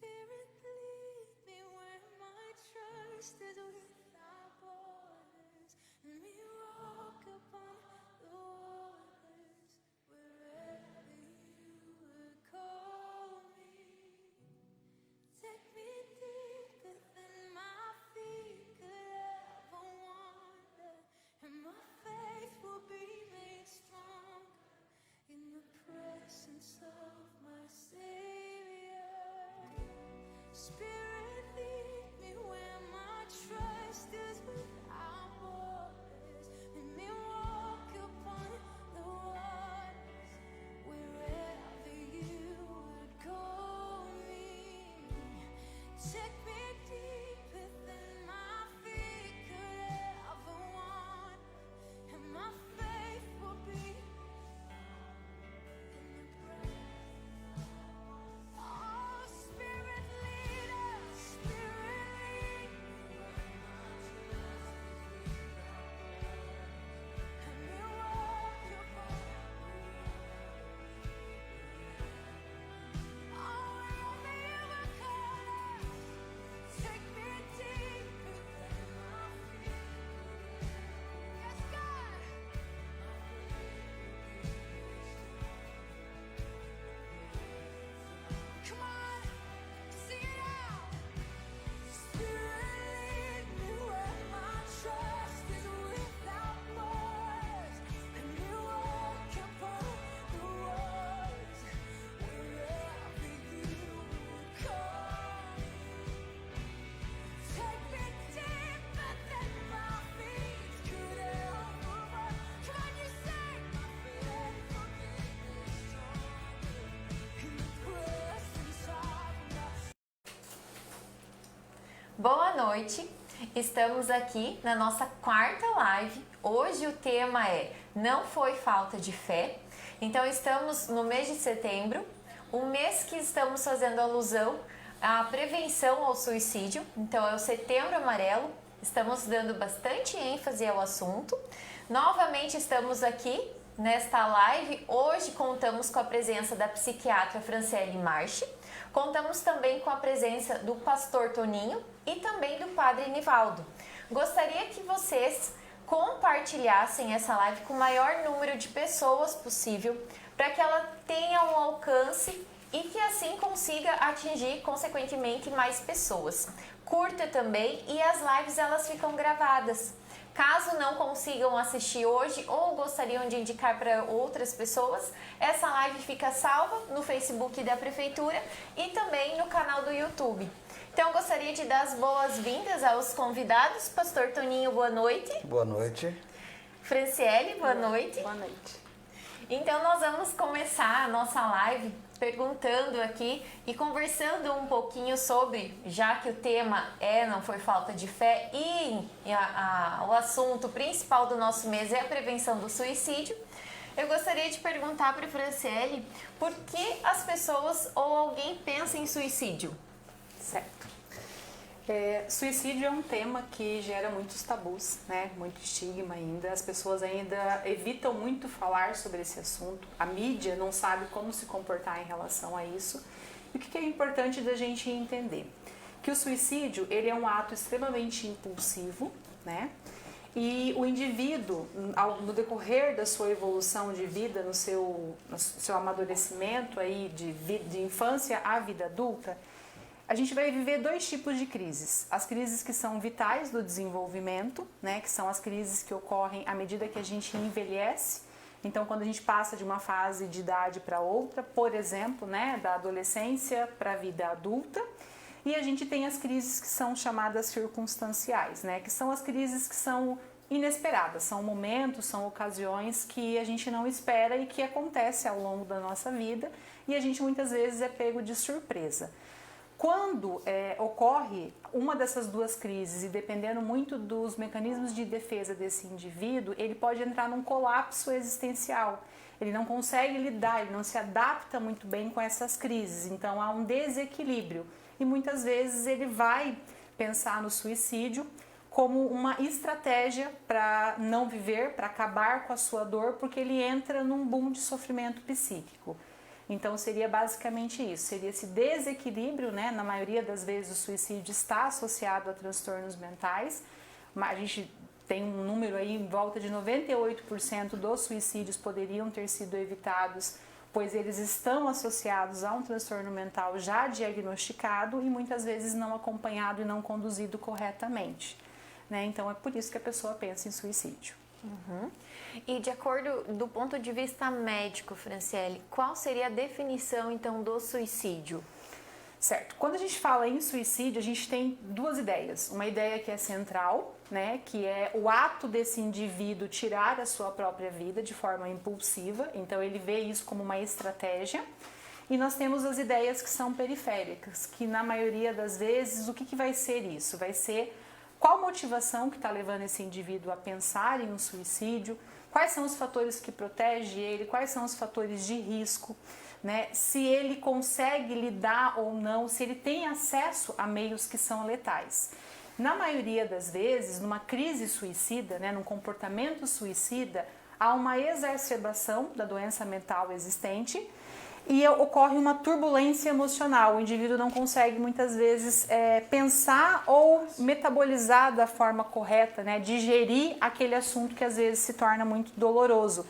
Spirit, lead me where my trust is without borders. Let me walk upon the waters wherever you would call me. Take me deeper than my feet could ever wander, and my faith will be made stronger in the presence of my Savior. Spirit, lead me where my trust is without borders. Let me walk upon the waters wherever you would call me. Take me deeper than my feet could ever wander, and my faith will be in the presence. Oh, Spirit, lead us, Spirit, lead me. Let me walk upon. Oh, wherever you would call us. Take me deeper than my feet. Yes, God. Come on, sing it out. Spirit, lead me where my trust is without borders. Let me walk upon the waters wherever you would call me. Take me deeper than my feet could ever run. Come on, you say, my faith will be stronger in the presence of my. Boa noite, estamos aqui na nossa quarta live. Hoje o tema é Não Foi Falta de Fé. Então estamos no mês de setembro, um mês que estamos fazendo alusão à prevenção ao suicídio. Então é o Setembro Amarelo, estamos dando bastante ênfase ao assunto. Novamente estamos aqui nesta live. Hoje contamos com a presença da psiquiatra Franciele Marchi. Contamos também com a presença do pastor Toninho e também do padre Nivaldo. Gostaria que vocês compartilhassem essa live com o maior número de pessoas possível, para que ela tenha um alcance e que assim consiga atingir consequentemente mais pessoas. Curta também, e as lives elas ficam gravadas. Caso não consigam assistir hoje ou gostariam de indicar para outras pessoas, essa live fica salva no Facebook da Prefeitura e também no canal do YouTube. Então, eu gostaria de dar as boas-vindas aos convidados. Pastor Toninho, boa noite. Boa noite. Franciele, boa noite. Boa noite. Então, nós vamos começar a nossa live perguntando aqui e conversando um pouquinho sobre, já que o tema não foi falta de fé e o assunto principal do nosso mês é a prevenção do suicídio. Eu gostaria de perguntar para a Franciele por que as pessoas ou alguém pensa em suicídio? Certo. Suicídio é um tema que gera muitos tabus, né? Muito estigma ainda. As pessoas ainda evitam muito falar sobre esse assunto. A mídia não sabe como se comportar em relação a isso. E o que é importante da gente entender? Que o suicídio, ele é um ato extremamente impulsivo, né? E o indivíduo, no decorrer da sua evolução de vida, no seu amadurecimento aí de infância à vida adulta, a gente vai viver dois tipos de crises. As crises que são vitais do desenvolvimento, né, que são as crises que ocorrem à medida que a gente envelhece. Então, quando a gente passa de uma fase de idade para outra, por exemplo, né, da adolescência para a vida adulta. E a gente tem as crises que são chamadas circunstanciais, né, que são as crises que são inesperadas, são momentos, são ocasiões que a gente não espera e que acontecem ao longo da nossa vida e a gente muitas vezes é pego de surpresa. Quando ocorre uma dessas duas crises e dependendo muito dos mecanismos de defesa desse indivíduo, ele pode entrar num colapso existencial. Ele não consegue lidar, ele não se adapta muito bem com essas crises, então há um desequilíbrio. E muitas vezes ele vai pensar no suicídio como uma estratégia para não viver, para acabar com a sua dor, porque ele entra num boom de sofrimento psíquico. Então seria basicamente isso, seria esse desequilíbrio, né? Na maioria das vezes o suicídio está associado a transtornos mentais, mas a gente tem um número aí em volta de 98% dos suicídios poderiam ter sido evitados, pois eles estão associados a um transtorno mental já diagnosticado e muitas vezes não acompanhado e não conduzido corretamente, né? Então é por isso que a pessoa pensa em suicídio. E de acordo do ponto de vista médico, Franciele, qual seria a definição então do suicídio? Certo. Quando a gente fala em suicídio, a gente tem duas ideias. Uma ideia que é central, né, que é o ato desse indivíduo tirar a sua própria vida de forma impulsiva. Então ele vê isso como uma estratégia. E nós temos as ideias que são periféricas, que na maioria das vezes, o que vai ser isso? Vai ser qual motivação que está levando esse indivíduo a pensar em um suicídio, quais são os fatores que protegem ele, quais são os fatores de risco, né? Se ele consegue lidar ou não, se ele tem acesso a meios que são letais. Na maioria das vezes, numa crise suicida, né, num comportamento suicida, há uma exacerbação da doença mental existente e ocorre uma turbulência emocional. O indivíduo não consegue muitas vezes pensar ou metabolizar da forma correta, né, digerir aquele assunto que às vezes se torna muito doloroso.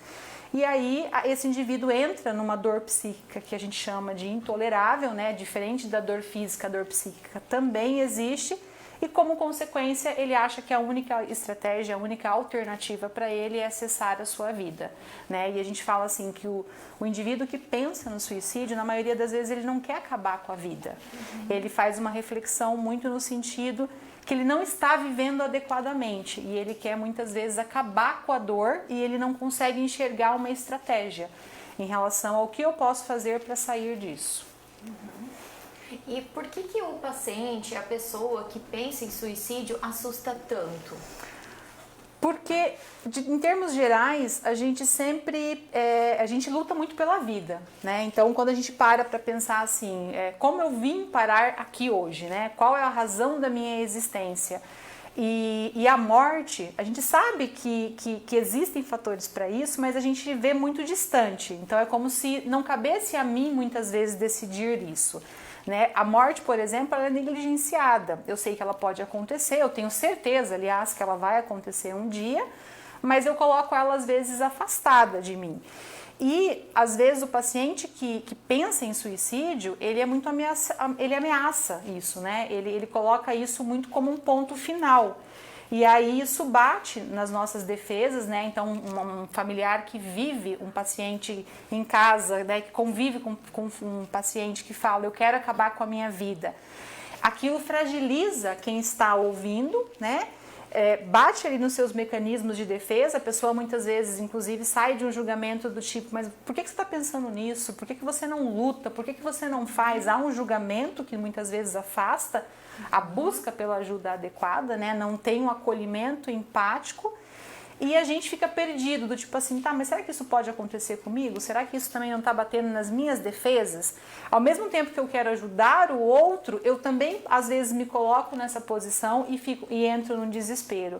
E aí esse indivíduo entra numa dor psíquica que a gente chama de intolerável, né, diferente da dor física, a dor psíquica também existe. E como consequência, ele acha que a única estratégia, a única alternativa para ele é cessar a sua vida, né? E a gente fala assim que o indivíduo que pensa no suicídio, na maioria das vezes, ele não quer acabar com a vida. Ele faz uma reflexão muito no sentido que ele não está vivendo adequadamente e ele quer muitas vezes acabar com a dor e ele não consegue enxergar uma estratégia em relação ao que eu posso fazer para sair disso. E por que o paciente, a pessoa que pensa em suicídio, assusta tanto? Porque, em termos gerais, a gente sempre a gente luta muito pela vida, né? Então, quando a gente para pensar assim, como eu vim parar aqui hoje, né? Qual é a razão da minha existência? E a morte, a gente sabe que existem fatores para isso, mas a gente vê muito distante. Então, é como se não cabesse a mim, muitas vezes, decidir isso. Né? A morte, por exemplo, ela é negligenciada. Eu sei que ela pode acontecer, eu tenho certeza, aliás, que ela vai acontecer um dia, mas eu coloco ela, às vezes, afastada de mim. E, às vezes, o paciente que pensa em suicídio, ele é muito ele ameaça isso, né? Ele coloca isso muito como um ponto final. E aí isso bate nas nossas defesas, né? Então, um familiar que vive, um paciente em casa, né, que convive com um paciente que fala, eu quero acabar com a minha vida. Aquilo fragiliza quem está ouvindo, né? Bate ali nos seus mecanismos de defesa, a pessoa muitas vezes, inclusive, sai de um julgamento do tipo, mas por que você está pensando nisso? Por que você não luta? Por que você não faz? Há um julgamento que muitas vezes afasta a busca pela ajuda adequada, né? Não tem um acolhimento empático e a gente fica perdido, do tipo assim, tá, mas será que isso pode acontecer comigo? Será que isso também não está batendo nas minhas defesas? Ao mesmo tempo que eu quero ajudar o outro, eu também às vezes me coloco nessa posição e entro no desespero.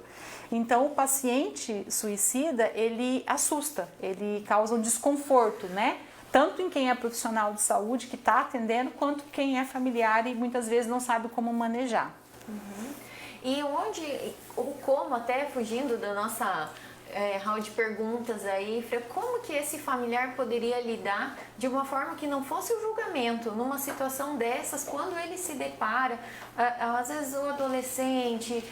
Então o paciente suicida, ele assusta, ele causa um desconforto, né? Tanto em quem é profissional de saúde que está atendendo, quanto quem é familiar e muitas vezes não sabe como manejar. E ou como, até fugindo da nossa round de perguntas aí, como que esse familiar poderia lidar de uma forma que não fosse o julgamento, numa situação dessas, quando ele se depara, às vezes o adolescente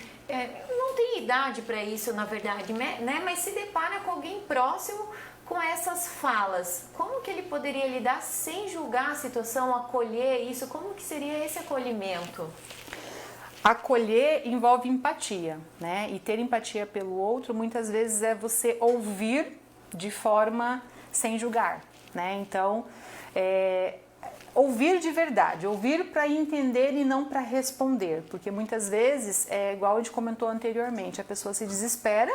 não tem idade para isso, na verdade, né? Mas se depara com alguém próximo com essas falas, como que ele poderia lidar sem julgar a situação, acolher isso? Como que seria esse acolhimento? Acolher envolve empatia, né? E ter empatia pelo outro muitas vezes é você ouvir de forma sem julgar, né? Então, ouvir de verdade, ouvir para entender e não para responder, porque muitas vezes igual a gente comentou anteriormente, a pessoa se desespera,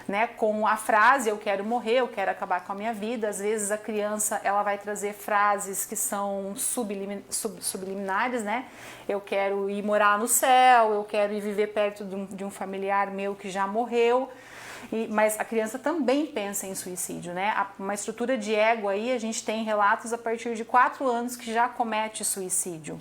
né, com a frase eu quero morrer, eu quero acabar com a minha vida. Às vezes a criança ela vai trazer frases que são subliminares, né? Eu quero ir morar no céu, eu quero ir viver perto de um familiar meu que já morreu. Mas a criança também pensa em suicídio, né? Uma estrutura de ego aí, a gente tem relatos a partir de 4 anos que já comete suicídio.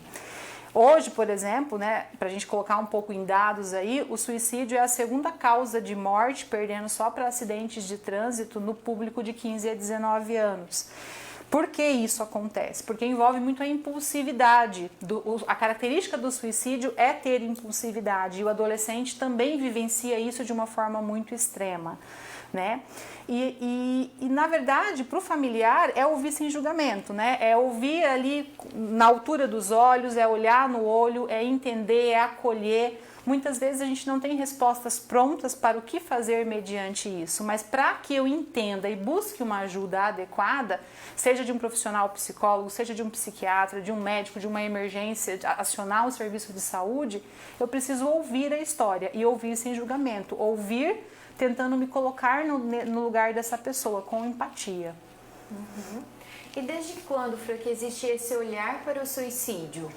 Hoje, por exemplo, né, para a gente colocar um pouco em dados aí, o suicídio é a segunda causa de morte, perdendo só para acidentes de trânsito no público de 15 a 19 anos. Por que isso acontece? Porque envolve muito a impulsividade. A característica do suicídio é ter impulsividade e o adolescente também vivencia isso de uma forma muito extrema, né? E na verdade, para o familiar, é ouvir sem julgamento, né? É ouvir ali na altura dos olhos, é olhar no olho, é entender, é acolher. Muitas vezes a gente não tem respostas prontas para o que fazer mediante isso, mas para que eu entenda e busque uma ajuda adequada, seja de um profissional psicólogo, seja de um psiquiatra, de um médico, de uma emergência, acionar um serviço de saúde, eu preciso ouvir a história e ouvir sem julgamento, ouvir tentando me colocar no lugar dessa pessoa, com empatia. Uhum. E desde quando, Fran, que existe esse olhar para o suicídio?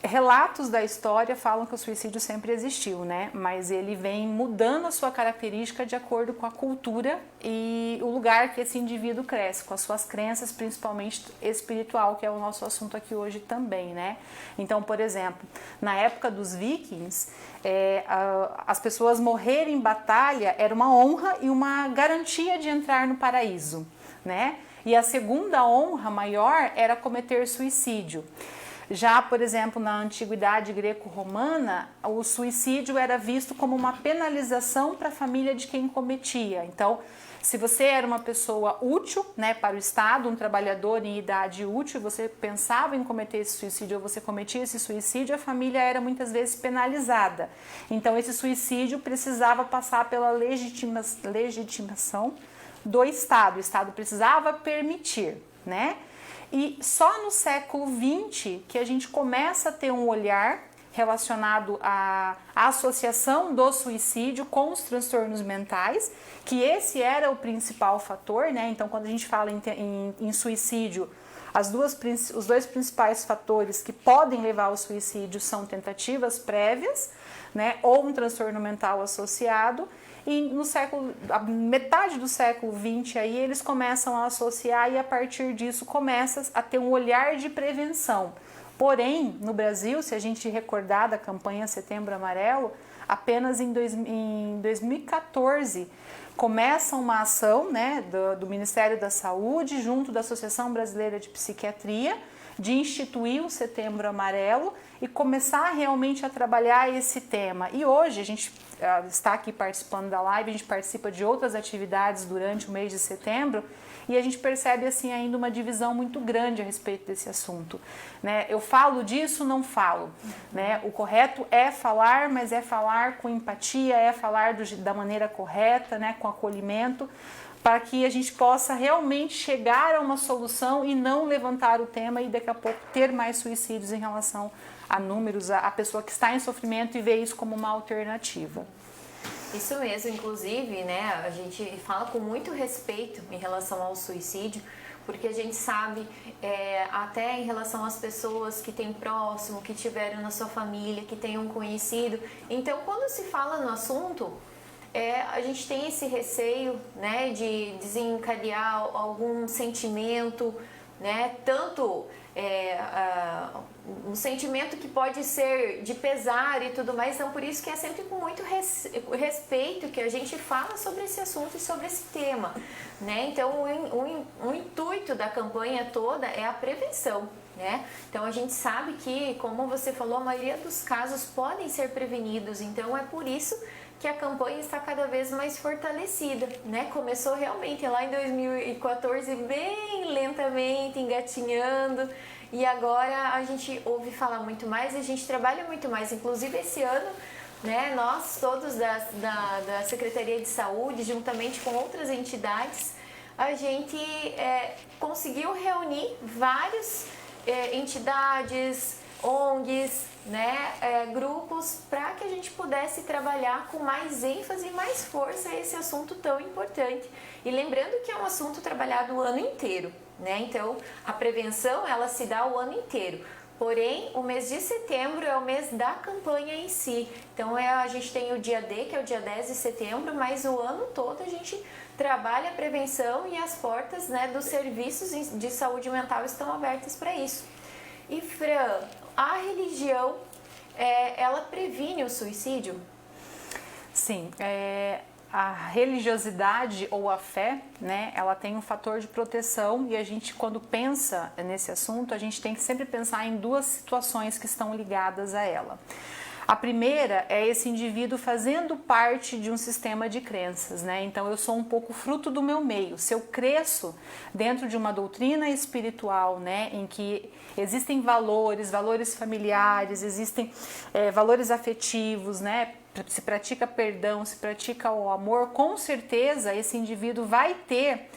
Relatos da história falam que o suicídio sempre existiu, né? Mas ele vem mudando a sua característica de acordo com a cultura e o lugar que esse indivíduo cresce, com as suas crenças, principalmente espiritual, que é o nosso assunto aqui hoje também, né? Então, por exemplo, na época dos vikings, as pessoas morrerem em batalha era uma honra e uma garantia de entrar no paraíso, né? E a segunda honra maior era cometer suicídio. Já, por exemplo, na antiguidade greco-romana, o suicídio era visto como uma penalização para a família de quem cometia. Então, se você era uma pessoa útil, né, para o Estado, um trabalhador em idade útil, e você pensava em cometer esse suicídio ou você cometia esse suicídio, a família era muitas vezes penalizada. Então, esse suicídio precisava passar pela legitimação do Estado. O Estado precisava permitir, né? E só no século XX que a gente começa a ter um olhar relacionado à associação do suicídio com os transtornos mentais, que esse era o principal fator, né? Então, quando a gente fala em suicídio, os dois principais fatores que podem levar ao suicídio são tentativas prévias, né? Ou um transtorno mental associado. E a metade do século XX aí eles começam a associar e a partir disso começa a ter um olhar de prevenção. Porém, no Brasil, se a gente recordar da campanha Setembro Amarelo, apenas em 2014 começa uma ação, né, do Ministério da Saúde junto da Associação Brasileira de Psiquiatria de instituir o Setembro Amarelo e começar realmente a trabalhar esse tema. E hoje a gente está aqui participando da live, a gente participa de outras atividades durante o mês de setembro e a gente percebe assim ainda uma divisão muito grande a respeito desse assunto, né? Eu falo disso, não falo, né? O correto é falar, mas é falar com empatia, é falar da maneira correta, né? Com acolhimento, para que a gente possa realmente chegar a uma solução e não levantar o tema e daqui a pouco ter mais suicídios em relação a números, a pessoa que está em sofrimento e vê isso como uma alternativa. Isso mesmo, inclusive, né, a gente fala com muito respeito em relação ao suicídio, porque a gente sabe até em relação às pessoas que têm próximo, que tiveram na sua família, que tenham conhecido. Então, quando se fala no assunto, a gente tem esse receio, né, de desencadear algum sentimento, né, tanto um sentimento que pode ser de pesar e tudo mais, então por isso que é sempre com muito respeito que a gente fala sobre esse assunto e sobre esse tema, né? Então o intuito da campanha toda é a prevenção, né? Então a gente sabe que, como você falou, a maioria dos casos podem ser prevenidos, então é por isso que a campanha está cada vez mais fortalecida, né? Começou realmente lá em 2014 bem lentamente, engatinhando, e agora a gente ouve falar muito mais e a gente trabalha muito mais. Inclusive esse ano, né, nós todos da Secretaria de Saúde, juntamente com outras entidades, a gente conseguiu reunir várias entidades, ONGs, né, grupos, para que a gente pudesse trabalhar com mais ênfase e mais força esse assunto tão importante. E lembrando que é um assunto trabalhado o ano inteiro, né? Então, a prevenção, ela se dá o ano inteiro. Porém, o mês de setembro é o mês da campanha em si. Então, a gente tem o dia D, que é o dia 10 de setembro, mas o ano todo a gente trabalha a prevenção e as portas, né, dos serviços de saúde mental estão abertas para isso. E, Fran, a religião, ela previne o suicídio? Sim, a religiosidade ou a fé, né, ela tem um fator de proteção e a gente, quando pensa nesse assunto, a gente tem que sempre pensar em duas situações que estão ligadas a ela. A primeira é esse indivíduo fazendo parte de um sistema de crenças, né? Então eu sou um pouco fruto do meu meio. Se eu cresço dentro de uma doutrina espiritual, né, em que existem valores familiares, existem valores afetivos, né? Se pratica perdão, se pratica o amor, com certeza esse indivíduo vai ter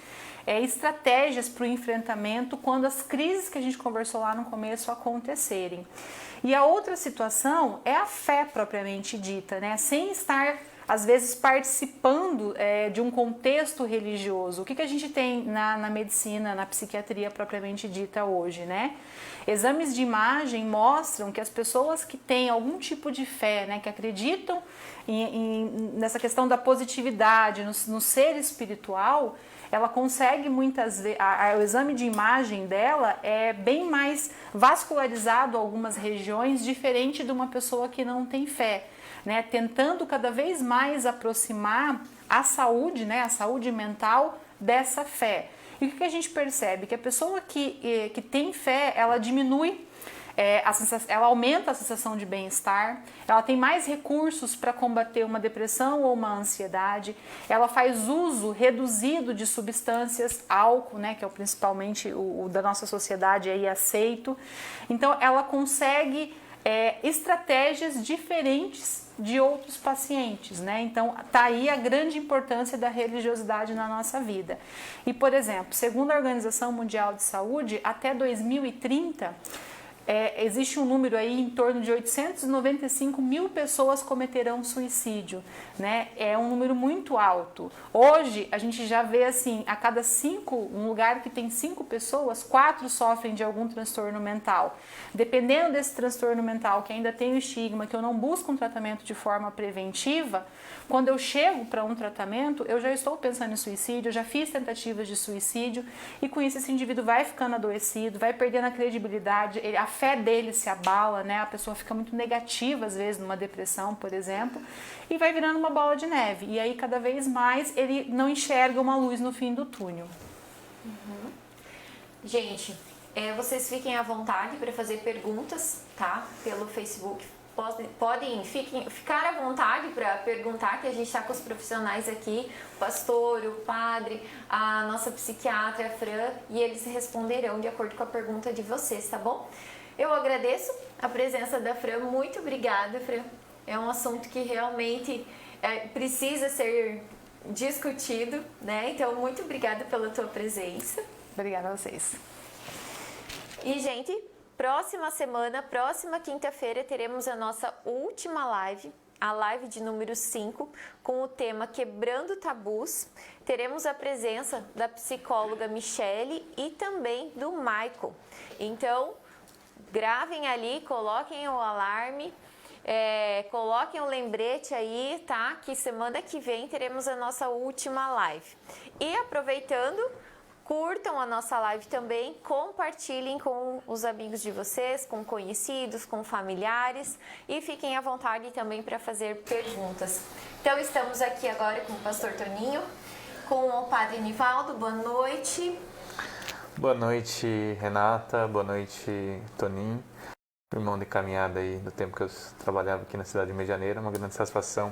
estratégias para o enfrentamento quando as crises que a gente conversou lá no começo acontecerem. E a outra situação é a fé propriamente dita, né? Sem estar, às vezes, participando de um contexto religioso. O que a gente tem na medicina, na psiquiatria propriamente dita hoje, né? Exames de imagem mostram que as pessoas que têm algum tipo de fé, né, que acreditam nessa questão da positividade, no ser espiritual, ela consegue muitas vezes, o exame de imagem dela é bem mais vascularizado em algumas regiões, diferente de uma pessoa que não tem fé, né? Tentando cada vez mais aproximar a saúde, né, a saúde mental dessa fé. E o que a gente percebe? Que a pessoa que tem fé, ela diminui, ela aumenta a sensação de bem-estar, ela tem mais recursos para combater uma depressão ou uma ansiedade, ela faz uso reduzido de substâncias, álcool, né, que é principalmente o da nossa sociedade aí aceito. Então ela consegue estratégias diferentes de outros pacientes, né? Então tá aí a grande importância da religiosidade na nossa vida. E, por exemplo, segundo a Organização Mundial de Saúde, até 2030 existe um número aí em torno de 895 mil pessoas cometerão suicídio, né? É um número muito alto. Hoje a gente já vê assim, a cada 5, um lugar que tem 5 pessoas, 4 sofrem de algum transtorno mental. Dependendo desse transtorno mental, que ainda tem o estigma, que eu não busco um tratamento de forma preventiva, quando eu chego para um tratamento, eu já estou pensando em suicídio, eu já fiz tentativas de suicídio, e com isso esse indivíduo vai ficando adoecido, vai perdendo a credibilidade, a fé dele se abala, né? A pessoa fica muito negativa, às vezes, numa depressão, por exemplo, e vai virando uma bola de neve. E aí, cada vez mais, ele não enxerga uma luz no fim do túnel. Uhum. Gente, vocês fiquem à vontade para fazer perguntas, tá? Pelo Facebook. Podem ficar à vontade para perguntar, que a gente está com os profissionais aqui, o pastor, o padre, a nossa psiquiatra, a Fran, e eles responderão de acordo com a pergunta de vocês, tá bom? Eu agradeço a presença da Fran, muito obrigada, Fran. É um assunto que realmente precisa ser discutido, né? Então, muito obrigada pela tua presença. Obrigada a vocês. E, gente, próxima semana, próxima quinta-feira, teremos a nossa última live, a live de número 5, com o tema Quebrando Tabus. Teremos a presença da psicóloga Michele e também do Michael. Então, gravem ali, coloquem o alarme, coloquem o lembrete aí, tá? Que semana que vem teremos a nossa última live. E aproveitando, curtam a nossa live também, compartilhem com os amigos de vocês, com conhecidos, com familiares, e fiquem à vontade também para fazer perguntas. Então estamos aqui agora com o pastor Toninho, com o padre Nivaldo. Boa noite. Boa noite, Renata. Boa noite, Toninho. Irmão de caminhada aí do tempo que eu trabalhava aqui na cidade de Medianeira. Uma grande satisfação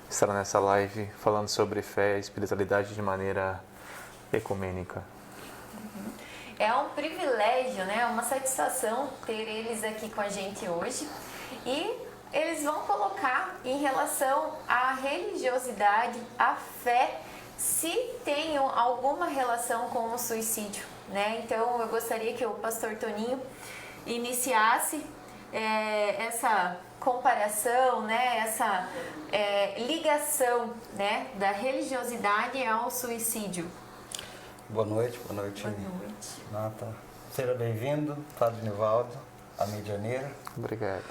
estar nessa live falando sobre fé e espiritualidade de maneira ecumênica. É um privilégio, né? Uma satisfação ter eles aqui com a gente hoje. E eles vão colocar em relação à religiosidade, à fé, se tem alguma relação com o suicídio, né? Então eu gostaria que o pastor Toninho iniciasse essa comparação, né? Essa ligação, né? Da religiosidade ao suicídio. Boa noite. Boa noite. Nata. Seja bem-vindo, Padre Nivaldo. à Medianeira. Obrigado.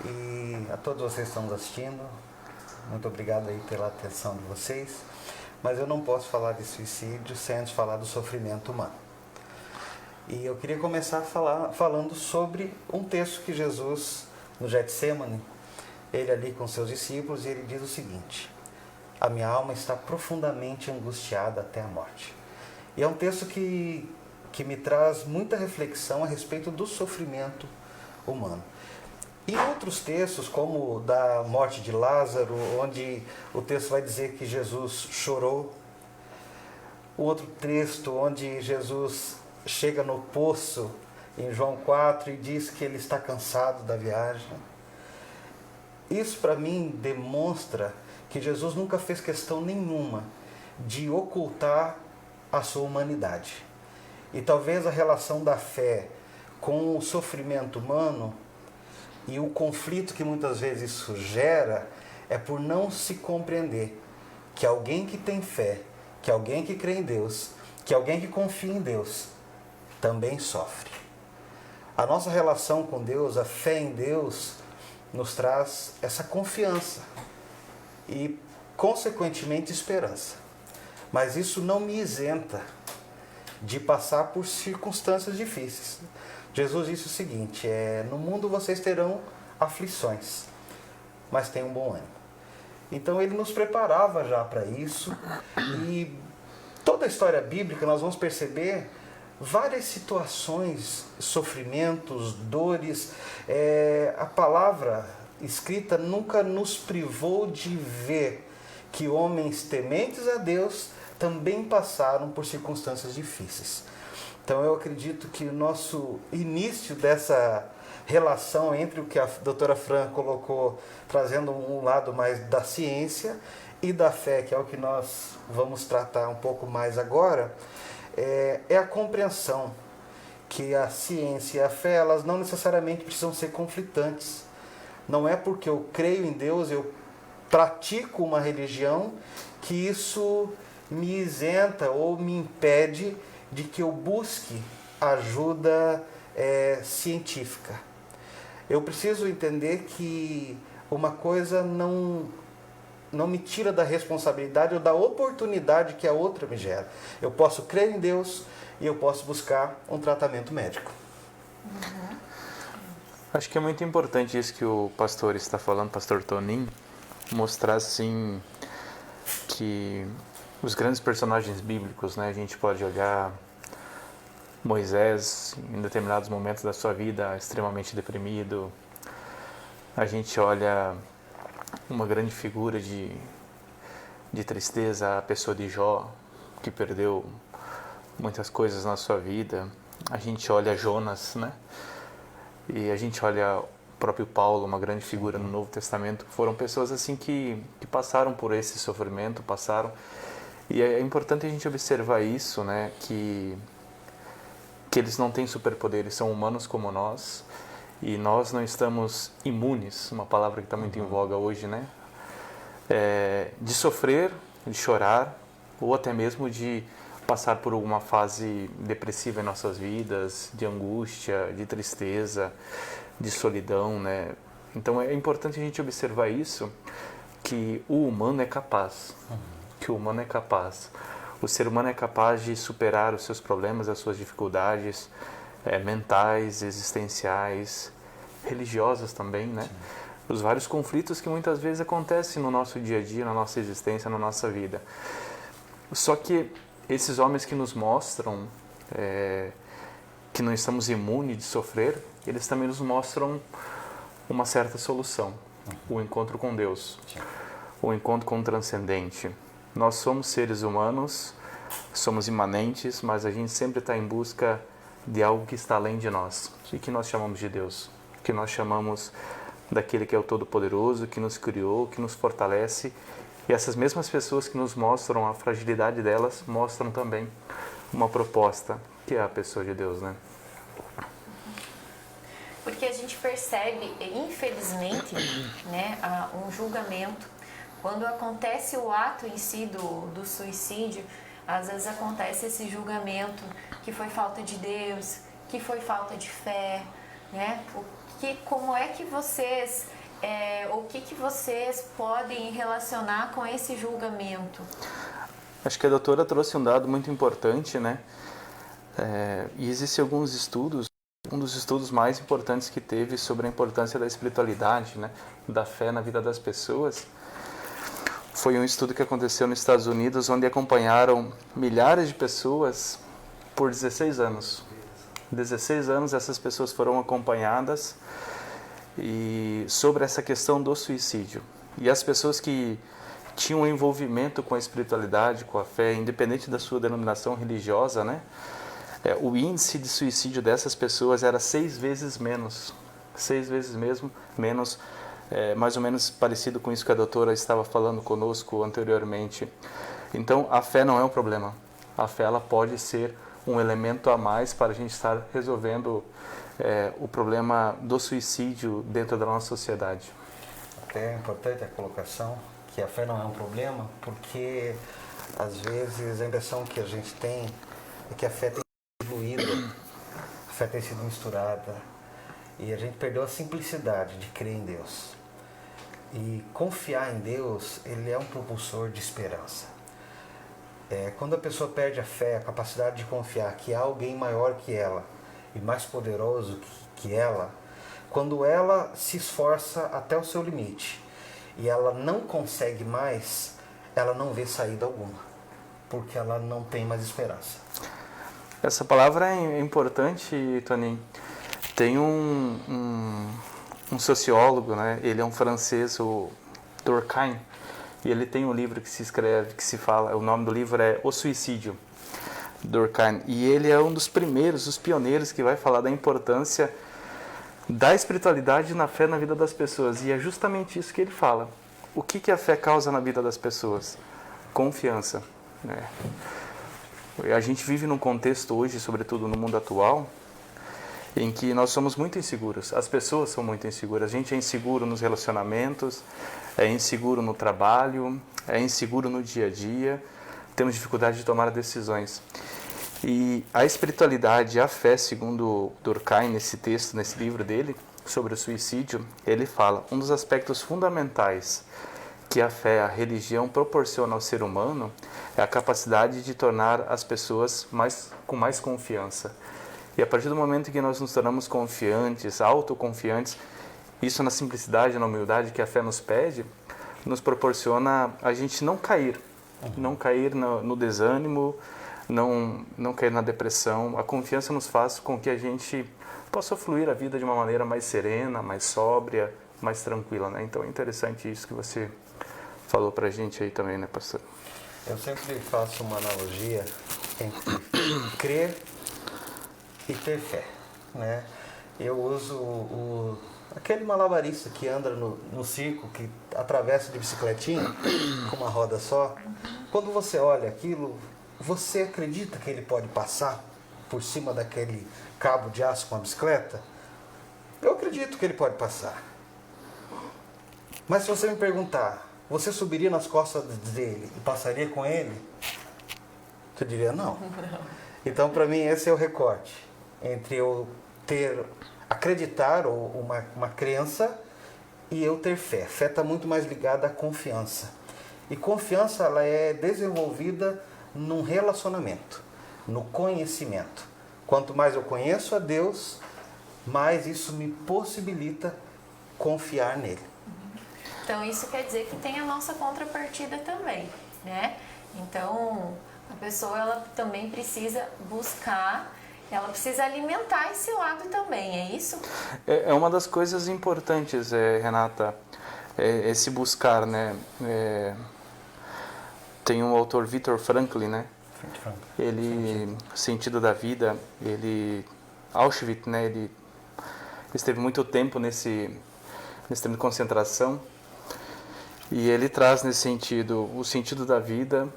E a todos vocês que estão nos assistindo, muito obrigado aí pela atenção de vocês. Mas eu não posso falar de suicídio sem antes falar do sofrimento humano. E eu queria começar falando sobre um texto que Jesus, no Getsemane, ele ali com seus discípulos, e ele diz o seguinte: a minha alma está profundamente angustiada até a morte. E é um texto que me traz muita reflexão a respeito do sofrimento humano. E outros textos, como o da morte de Lázaro, onde o texto vai dizer que Jesus chorou. O outro texto onde Jesus chega no poço, em João 4, e diz que ele está cansado da viagem. Isso para mim demonstra que Jesus nunca fez questão nenhuma de ocultar a sua humanidade. E talvez a relação da fé com o sofrimento humano e o conflito que muitas vezes isso gera é por não se compreender que alguém que tem fé, que alguém que crê em Deus, que alguém que confia em Deus, também sofre. A nossa relação com Deus, a fé em Deus, nos traz essa confiança e, consequentemente, esperança. Mas isso não me isenta de passar por circunstâncias difíceis. Jesus disse o seguinte: no mundo vocês terão aflições, mas tenham bom ânimo. Então ele nos preparava já para isso, e toda a história bíblica nós vamos perceber várias situações, sofrimentos, dores. A palavra escrita nunca nos privou de ver que homens tementes a Deus também passaram por circunstâncias difíceis. Então eu acredito que o nosso início dessa relação entre o que a doutora Fran colocou, trazendo um lado mais da ciência e da fé, que é o que nós vamos tratar um pouco mais agora, é a compreensão que a ciência e a fé, elas não necessariamente precisam ser conflitantes. Não é porque eu creio em Deus, eu pratico uma religião, que isso me isenta ou me impede de que eu busque ajuda científica. Eu preciso entender que uma coisa não me tira da responsabilidade ou da oportunidade que a outra me gera. Eu posso crer em Deus e eu posso buscar um tratamento médico. Acho que é muito importante isso que o pastor está falando, pastor Tonin, mostrar assim que os grandes personagens bíblicos, né, a gente pode olhar Moisés em determinados momentos da sua vida extremamente deprimido. A gente olha uma grande figura de tristeza, a pessoa de Jó, que perdeu muitas coisas na sua vida. A gente olha Jonas, né? E a gente olha o próprio Paulo, uma grande figura no Novo Testamento. Foram pessoas assim que passaram por esse sofrimento, E é importante a gente observar isso, né? Que eles não têm superpoderes, são humanos como nós. E nós não estamos imunes, uma palavra que está muito em voga hoje, né? De sofrer, de chorar, ou até mesmo de passar por alguma fase depressiva em nossas vidas, de angústia, de tristeza, de solidão, né? Então é importante a gente observar isso, que o humano é capaz, O ser humano é capaz de superar os seus problemas, as suas dificuldades mentais, existenciais, religiosas também, né? Sim. Os vários conflitos que muitas vezes acontecem no nosso dia a dia, na nossa existência, na nossa vida. Só que esses homens que nos mostram que não estamos imunes de sofrer, eles também nos mostram uma certa solução, o encontro com Deus, o encontro com o transcendente. Nós somos seres humanos, somos imanentes, mas a gente sempre está em busca de algo que está além de nós, e que nós chamamos de Deus, que nós chamamos daquele que é o Todo-Poderoso, que nos criou, que nos fortalece. E essas mesmas pessoas que nos mostram a fragilidade delas, mostram também uma proposta, que é a pessoa de Deus, né? Porque a gente percebe, infelizmente, né, um julgamento. Quando acontece o ato em si do suicídio, às vezes acontece esse julgamento que foi falta de Deus, que foi falta de fé, né? Como é que vocês, o que vocês podem relacionar com esse julgamento? Acho que a doutora trouxe um dado muito importante, né? E existem alguns estudos, um dos estudos mais importantes que teve sobre a importância da espiritualidade, né? Da fé na vida das pessoas, foi um estudo que aconteceu nos Estados Unidos, onde acompanharam milhares de pessoas por 16 anos. 16 anos essas pessoas foram acompanhadas e sobre essa questão do suicídio. E as pessoas que tinham um envolvimento com a espiritualidade, com a fé, independente da sua denominação religiosa, né? O índice de suicídio dessas pessoas era 6 vezes menos. 6 vezes mesmo menos, mais ou menos parecido com isso que a doutora estava falando conosco anteriormente. Então, a fé não é um problema. A fé ela pode ser um elemento a mais para a gente estar resolvendo o problema do suicídio dentro da nossa sociedade. Até é importante a colocação que a fé não é um problema, porque às vezes a impressão que a gente tem é que a fé tem sido diluída, a fé tem sido misturada e a gente perdeu a simplicidade de crer em Deus. E confiar em Deus, ele é um propulsor de esperança. Quando a pessoa perde a fé, a capacidade de confiar que há alguém maior que ela e mais poderoso que ela, quando ela se esforça até o seu limite e ela não consegue mais, ela não vê saída alguma, porque ela não tem mais esperança. Essa palavra é importante, Toninho. Tem um sociólogo, né? Ele é um francês, o Durkheim, e ele tem um livro que se fala, o nome do livro é O Suicídio, Durkheim. E ele é um dos primeiros, os pioneiros que vai falar da importância da espiritualidade na fé na vida das pessoas. E é justamente isso que ele fala. O que a fé causa na vida das pessoas? Confiança, né? A gente vive num contexto hoje, sobretudo no mundo atual, em que nós somos muito inseguros. As pessoas são muito inseguras. A gente é inseguro nos relacionamentos, é inseguro no trabalho, é inseguro no dia a dia. Temos dificuldade de tomar decisões. E a espiritualidade e a fé, segundo Durkheim, nesse texto, nesse livro dele, sobre o suicídio, ele fala, um dos aspectos fundamentais que a fé, a religião proporciona ao ser humano é a capacidade de tornar as pessoas com mais confiança. E a partir do momento em que nós nos tornamos confiantes, autoconfiantes, isso na simplicidade, na humildade que a fé nos pede, nos proporciona a gente não cair no desânimo, não cair na depressão. A confiança nos faz com que a gente possa fluir a vida de uma maneira mais serena, mais sóbria, mais tranquila, né? Então é interessante isso que você falou pra gente aí também, né, pastor? Eu sempre faço uma analogia entre crer e ter fé, né? Eu uso aquele malabarista que anda no circo, que atravessa de bicicletinha com uma roda só. Quando você olha aquilo, você acredita que ele pode passar por cima daquele cabo de aço com a bicicleta? Eu acredito que ele pode passar. Mas se você me perguntar, você subiria nas costas dele e passaria com ele? Eu diria não. Então, para mim, esse é o recorte entre eu acreditar ou uma crença e eu ter fé. Fé está muito mais ligada à confiança. E confiança ela é desenvolvida num relacionamento, no conhecimento. Quanto mais eu conheço a Deus, mais isso me possibilita confiar nele. Então isso quer dizer que tem a nossa contrapartida também, né? Então a pessoa ela também precisa buscar, ela precisa alimentar esse lado também, é isso? É uma das coisas importantes, Renata, esse buscar, né? Tem um autor, Viktor Frankl, né? Ele, Sentido da Vida, Auschwitz, né? Ele esteve muito tempo nesse tempo de concentração e ele traz nesse sentido o sentido da vida,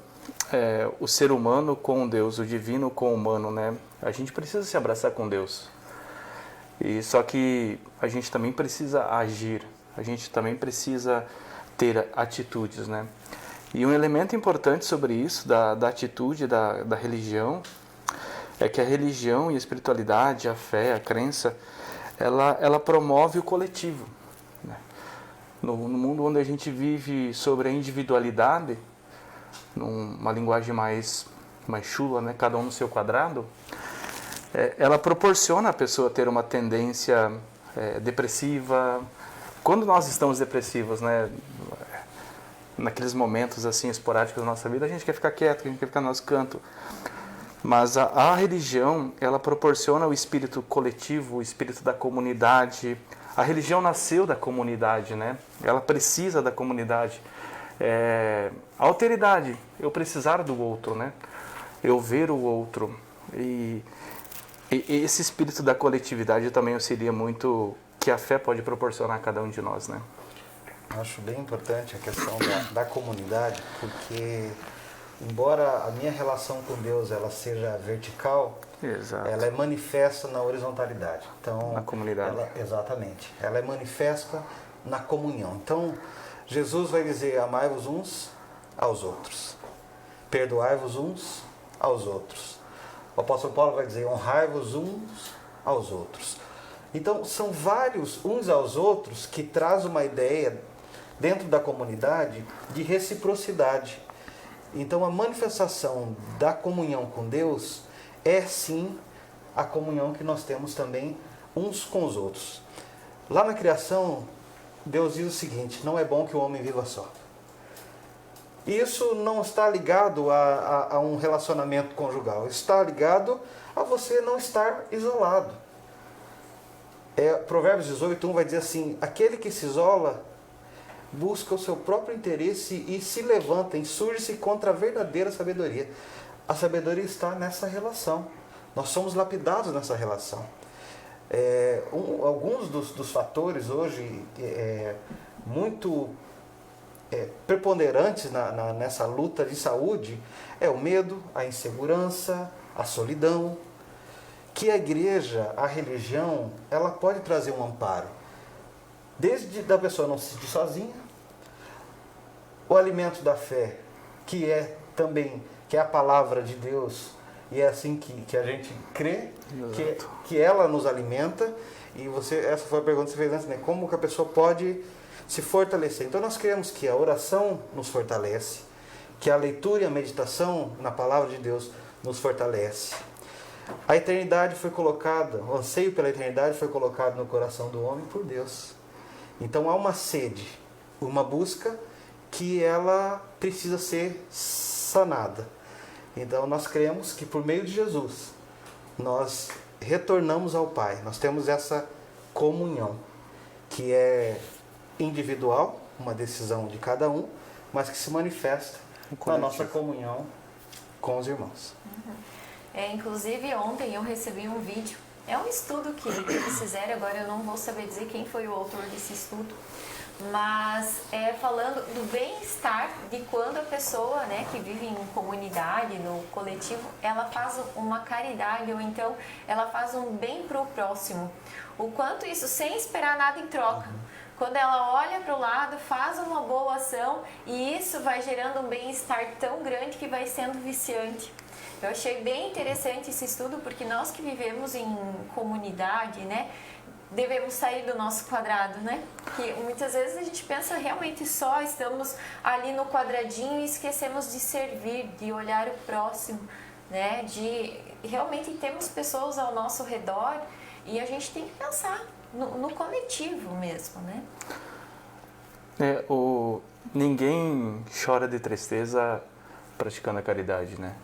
o ser humano com Deus, o divino com o humano, né? A gente precisa se abraçar com Deus, e só que a gente também precisa agir, a gente também precisa ter atitudes, né? E um elemento importante sobre isso, da atitude da religião, é que a religião e a espiritualidade, a fé, a crença, ela promove o coletivo, né? No mundo onde a gente vive sobre a individualidade, numa linguagem mais chula, né? Cada um no seu quadrado, ela proporciona a pessoa ter uma tendência depressiva. Quando nós estamos depressivos, né? Naqueles momentos assim esporádicos da nossa vida, a gente quer ficar quieto, a gente quer ficar no nosso canto. Mas a religião, ela proporciona o espírito coletivo, o espírito da comunidade. A religião nasceu da comunidade, né? Ela precisa da comunidade. A alteridade, eu precisar do outro, né? Eu ver o outro. E esse espírito da coletividade também auxilia muito que a fé pode proporcionar a cada um de nós, né? Acho bem importante a questão da comunidade, porque embora a minha relação com Deus ela seja vertical, Exato. ela é manifesta na horizontalidade. Então, Na comunidade. Exatamente. Ela é manifesta na comunhão. Então, Jesus vai dizer: amai-vos uns aos outros, perdoai-vos uns aos outros. O apóstolo Paulo vai dizer: honrai-vos uns aos outros. Então, são vários uns aos outros que traz uma ideia dentro da comunidade de reciprocidade. Então, a manifestação da comunhão com Deus é sim a comunhão que nós temos também uns com os outros. Lá na criação, Deus diz o seguinte: não é bom que o homem viva só. Isso não está ligado a um relacionamento conjugal, está ligado a você não estar isolado. Provérbios 18:1 vai dizer assim: aquele que se isola busca o seu próprio interesse e se levanta, insurge-se contra a verdadeira sabedoria. A sabedoria está nessa relação. Nós somos lapidados nessa relação. Alguns dos fatores hoje muito preponderantes nessa luta de saúde é o medo, a insegurança, a solidão, que a igreja, a religião, ela pode trazer um amparo. Desde da pessoa não se sentir sozinha, o alimento da fé, que é a palavra de Deus, e é assim que a gente crê, que ela nos alimenta. E essa foi a pergunta que você fez antes, né? Como que a pessoa pode se fortalecer? Então nós cremos que a oração nos fortalece, que a leitura e a meditação na palavra de Deus nos fortalece. A eternidade foi colocada, o anseio pela eternidade foi colocado no coração do homem por Deus. Então há uma sede, uma busca que ela precisa ser sanada. Então nós cremos que por meio de Jesus nós retornamos ao Pai. Nós temos essa comunhão que é individual, uma decisão de cada um, mas que se manifesta na nossa comunhão com os irmãos. Inclusive ontem eu recebi um vídeo. É um estudo que eles fizeram, agora eu não vou saber dizer quem foi o autor desse estudo, mas falando do bem-estar de quando a pessoa, né, que vive em comunidade, no coletivo, ela faz uma caridade, ou então ela faz um bem para o próximo. O quanto isso sem esperar nada em troca. Quando ela olha para o lado, faz uma boa ação e isso vai gerando um bem-estar tão grande que vai sendo viciante. Eu achei bem interessante esse estudo, porque nós que vivemos em comunidade, né, devemos sair do nosso quadrado, né? Que muitas vezes a gente pensa realmente só, estamos ali no quadradinho e esquecemos de servir, de olhar o próximo, né? De realmente temos pessoas ao nosso redor e a gente tem que pensar no coletivo mesmo, né? Ninguém chora de tristeza praticando a caridade, né?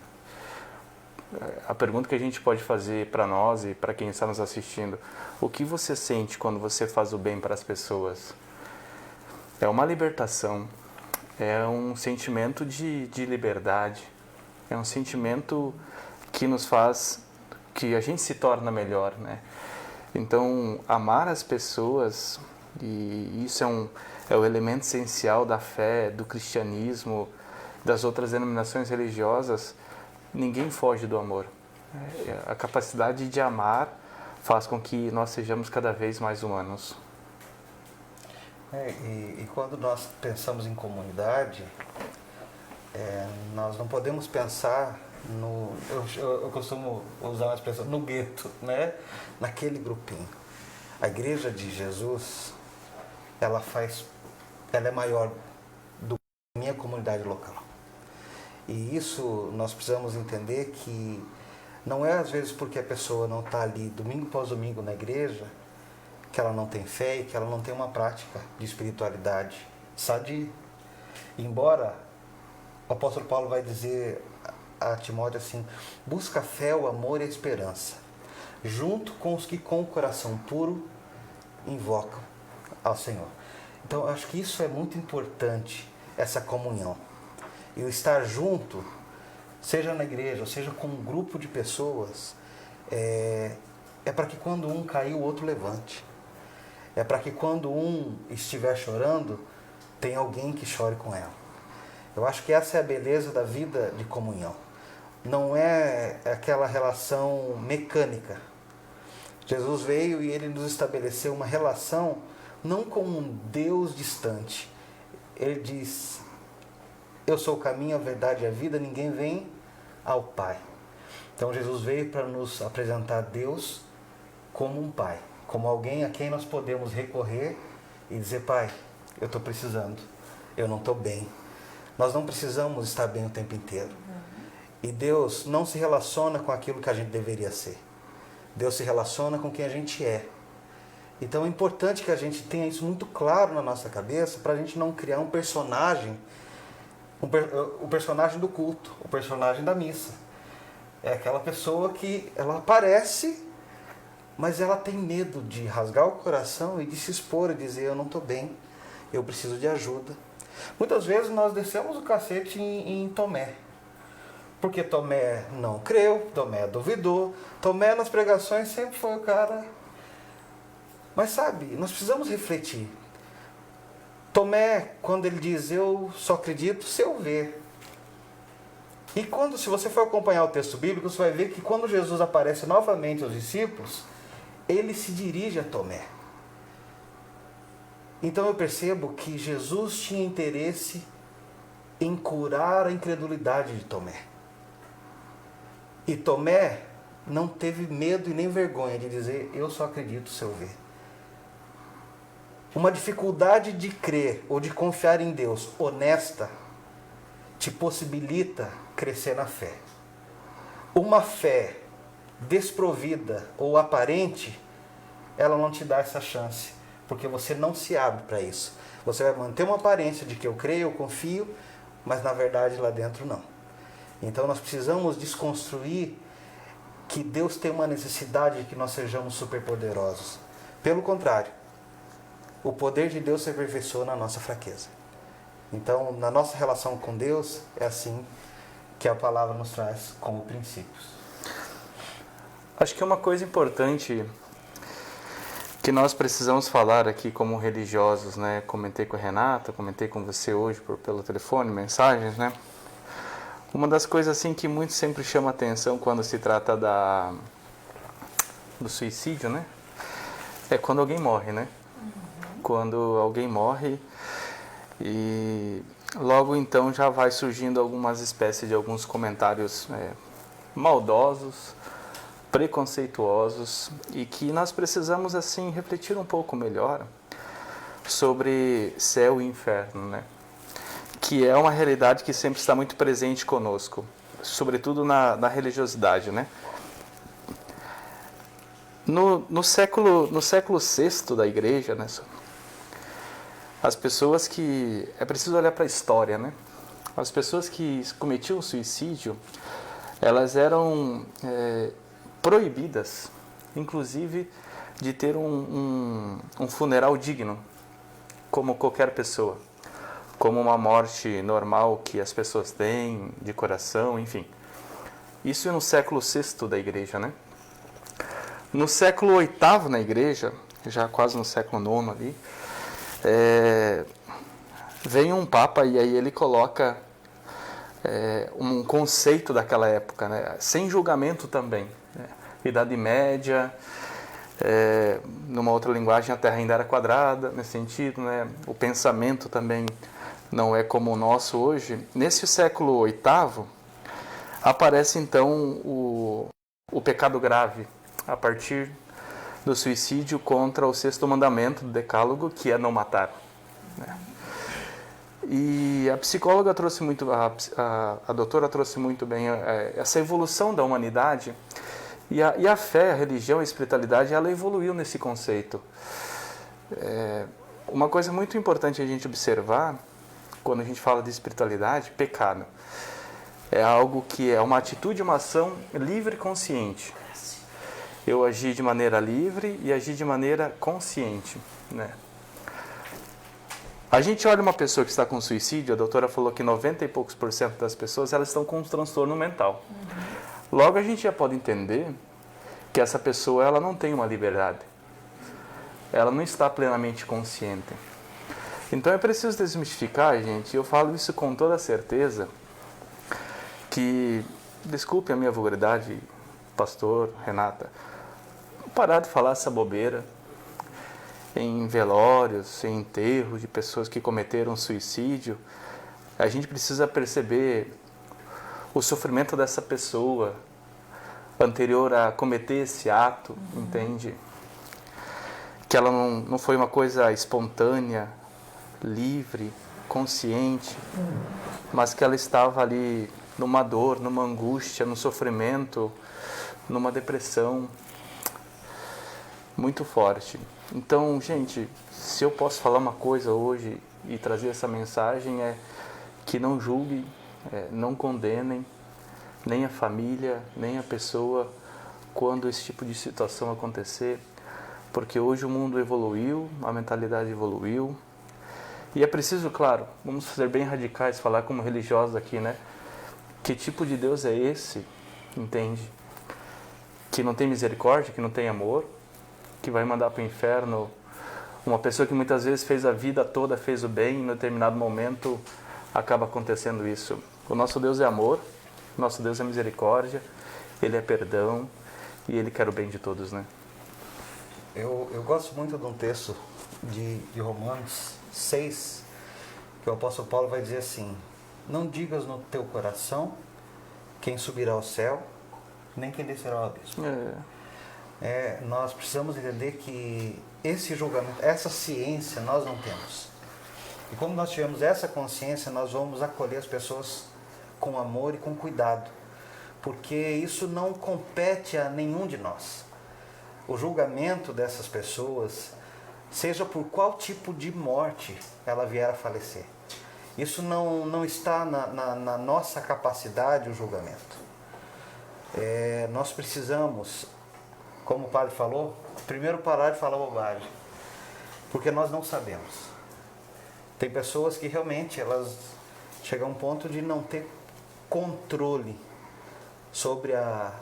A pergunta que a gente pode fazer para nós e para quem está nos assistindo: o que você sente quando você faz o bem para as pessoas? É uma libertação, é um sentimento de liberdade, é um sentimento que nos faz, que a gente se torna melhor, né? Então, amar as pessoas, e isso é o elemento essencial da fé, do cristianismo, das outras denominações religiosas. Ninguém foge do amor. A capacidade de amar faz com que nós sejamos cada vez mais humanos. E quando nós pensamos em comunidade, nós não podemos pensar eu costumo usar uma expressão, no gueto, né? Naquele grupinho. A igreja de Jesus, ela é maior do que a minha comunidade local. E isso nós precisamos entender que não é às vezes porque a pessoa não está ali domingo após domingo na igreja que ela não tem fé e que ela não tem uma prática de espiritualidade sadia. Embora o apóstolo Paulo vai dizer a Timóteo assim: busca a fé, o amor e a esperança, junto com os que com o coração puro invocam ao Senhor. Então, eu acho que isso é muito importante, essa comunhão. E o estar junto, seja na igreja, ou seja com um grupo de pessoas, é para que quando um cair, o outro levante. É para que quando um estiver chorando, tem alguém que chore com ela. Eu acho que essa é a beleza da vida de comunhão. Não é aquela relação mecânica. Jesus veio e ele nos estabeleceu uma relação não com um Deus distante. Ele diz: eu sou o caminho, a verdade e a vida, ninguém vem ao Pai. Então Jesus veio para nos apresentar Deus como um Pai, como alguém a quem nós podemos recorrer e dizer: Pai, eu estou precisando, eu não estou bem. Nós não precisamos estar bem o tempo inteiro. E Deus não se relaciona com aquilo que a gente deveria ser. Deus se relaciona com quem a gente é. Então é importante que a gente tenha isso muito claro na nossa cabeça, para a gente não criar um personagem, o personagem do culto, o personagem da missa. É aquela pessoa que ela aparece, mas ela tem medo de rasgar o coração e de se expor e dizer: eu não estou bem, eu preciso de ajuda. Muitas vezes nós descemos o cacete em Tomé, porque Tomé não creu, Tomé duvidou, Tomé nas pregações sempre foi o cara. Mas sabe, nós precisamos refletir. Tomé, quando ele diz: eu só acredito se eu ver. E se você for acompanhar o texto bíblico, você vai ver que quando Jesus aparece novamente aos discípulos, ele se dirige a Tomé. Então eu percebo que Jesus tinha interesse em curar a incredulidade de Tomé. E Tomé não teve medo e nem vergonha de dizer: eu só acredito se eu ver. Uma dificuldade de crer ou de confiar em Deus honesta te possibilita crescer na fé. Uma fé desprovida ou aparente, ela não te dá essa chance, porque você não se abre para isso. Você vai manter uma aparência de que eu creio, eu confio, mas na verdade lá dentro não. Então nós precisamos desconstruir que Deus tem uma necessidade de que nós sejamos superpoderosos. Pelo contrário, o poder de Deus se aperfeiçoa na nossa fraqueza. Então, na nossa relação com Deus, é assim que a palavra nos traz como princípios. Acho que uma coisa importante que nós precisamos falar aqui como religiosos, né? Comentei com a Renata, comentei com você hoje pelo telefone, mensagens, né? Uma das coisas assim que muito sempre chama atenção quando se trata do suicídio, né? É quando alguém morre, né? Quando alguém morre e logo então já vai surgindo algumas espécies de alguns comentários maldosos, preconceituosos, e que nós precisamos assim refletir um pouco melhor sobre céu e inferno, né? Que é uma realidade que sempre está muito presente conosco, sobretudo na religiosidade, né? No século VI da igreja, né? As pessoas que... É preciso olhar para a história, né? As pessoas que cometiam suicídio, elas eram proibidas, inclusive, de ter um funeral digno, como qualquer pessoa. Como uma morte normal que as pessoas têm, de coração, enfim. Isso é no século VI da igreja, né? No século VIII na igreja, já quase no século IX ali, vem um papa e aí ele coloca um conceito daquela época, né? Sem julgamento também, né? Idade Média, numa outra linguagem a Terra ainda era quadrada, nesse sentido, né? O pensamento também não é como o nosso hoje. Nesse século VIII aparece então o pecado grave, a partir do suicídio contra o 6º mandamento do Decálogo, que é não matar, né? E a psicóloga trouxe muito, a doutora trouxe muito bem essa evolução da humanidade, e a fé, a religião, a espiritualidade, ela evoluiu nesse conceito. Uma coisa muito importante a gente observar, quando a gente fala de espiritualidade, pecado, é algo que é uma atitude, uma ação livre e consciente. Eu agi de maneira livre e agi de maneira consciente, né? A gente olha uma pessoa que está com suicídio, a doutora falou que 90 e poucos % das pessoas elas estão com um transtorno mental. Logo a gente já pode entender que essa pessoa ela não tem uma liberdade. Ela não está plenamente consciente. Então é preciso desmistificar, gente, eu falo isso com toda certeza, que, desculpe a minha vulgaridade, pastor, Renata, parar de falar essa bobeira em velórios, em enterros de pessoas que cometeram suicídio. A gente precisa perceber o sofrimento dessa pessoa anterior a cometer esse ato, entende? Que ela não foi uma coisa espontânea, livre, consciente, mas que ela estava ali numa dor, numa angústia, num sofrimento, numa depressão muito forte. Então, gente, se eu posso falar uma coisa hoje e trazer essa mensagem é que não julguem, não condenem nem a família, nem a pessoa quando esse tipo de situação acontecer, porque hoje o mundo evoluiu, a mentalidade evoluiu, e é preciso, claro, vamos ser bem radicais, falar como religiosos aqui, né? Que tipo de Deus é esse, entende? Que não tem misericórdia, que não tem amor, que vai mandar para o inferno uma pessoa que muitas vezes fez a vida toda, fez o bem, e em determinado momento acaba acontecendo isso. O nosso Deus é amor, o nosso Deus é misericórdia, Ele é perdão e Ele quer o bem de todos, né? Eu gosto muito de um texto de Romanos 6, que o apóstolo Paulo vai dizer assim: não digas no teu coração quem subirá ao céu, nem quem descerá ao abismo. Nós precisamos entender que esse julgamento, essa ciência nós não temos. E como nós tivermos essa consciência, nós vamos acolher as pessoas com amor e com cuidado, porque isso não compete a nenhum de nós. O julgamento dessas pessoas, seja por qual tipo de morte ela vier a falecer, isso não está na nossa capacidade, o julgamento. Nós precisamos, como o padre falou, primeiro parar de falar bobagem, porque nós não sabemos. Tem pessoas que realmente elas chegam a um ponto de não ter controle sobre a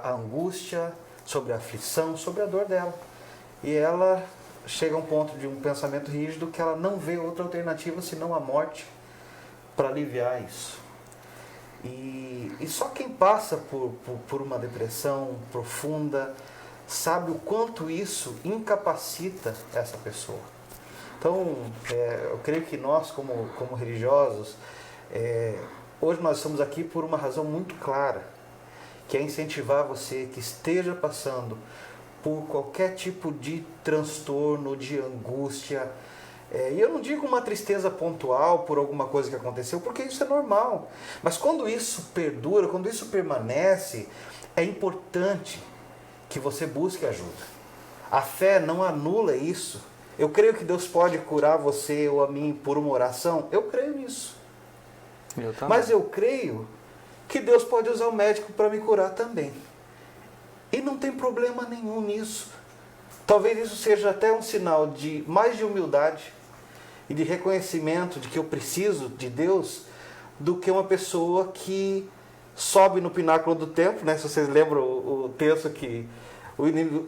angústia, sobre a aflição, sobre a dor dela. E ela chega a um ponto de um pensamento rígido que ela não vê outra alternativa senão a morte para aliviar isso. E só quem passa por uma depressão profunda sabe o quanto isso incapacita essa pessoa. Então, eu creio que nós, como religiosos, hoje nós estamos aqui por uma razão muito clara, que é incentivar você que esteja passando por qualquer tipo de transtorno, de angústia. E eu não digo uma tristeza pontual por alguma coisa que aconteceu, porque isso é normal. Mas quando isso perdura, quando isso permanece, é importante que você busque ajuda. A fé não anula isso. Eu creio que Deus pode curar você ou a mim por uma oração. Eu creio nisso. Mas eu creio que Deus pode usar o médico para me curar também. E não tem problema nenhum nisso. Talvez isso seja até um sinal de mais de humildade e de reconhecimento de que eu preciso de Deus, do que uma pessoa que sobe no pináculo do templo, né? Se vocês lembram o texto que